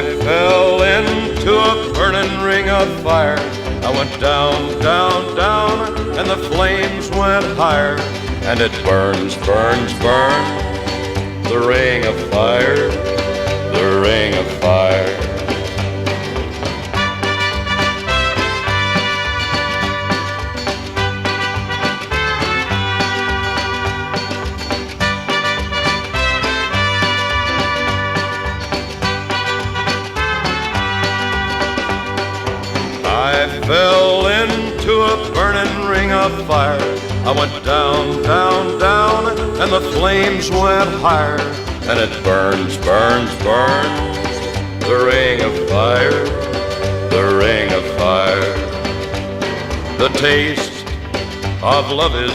I fell into a burning ring of fire. I went down, down, down, and the flames went higher. And it burns, burns, burns, the ring of fire, the ring of fire. I fell into a burning ring of fire. I went down, down, down, and the flames went higher. And it burns, burns, burns, the ring of fire, the ring of fire. The taste of love is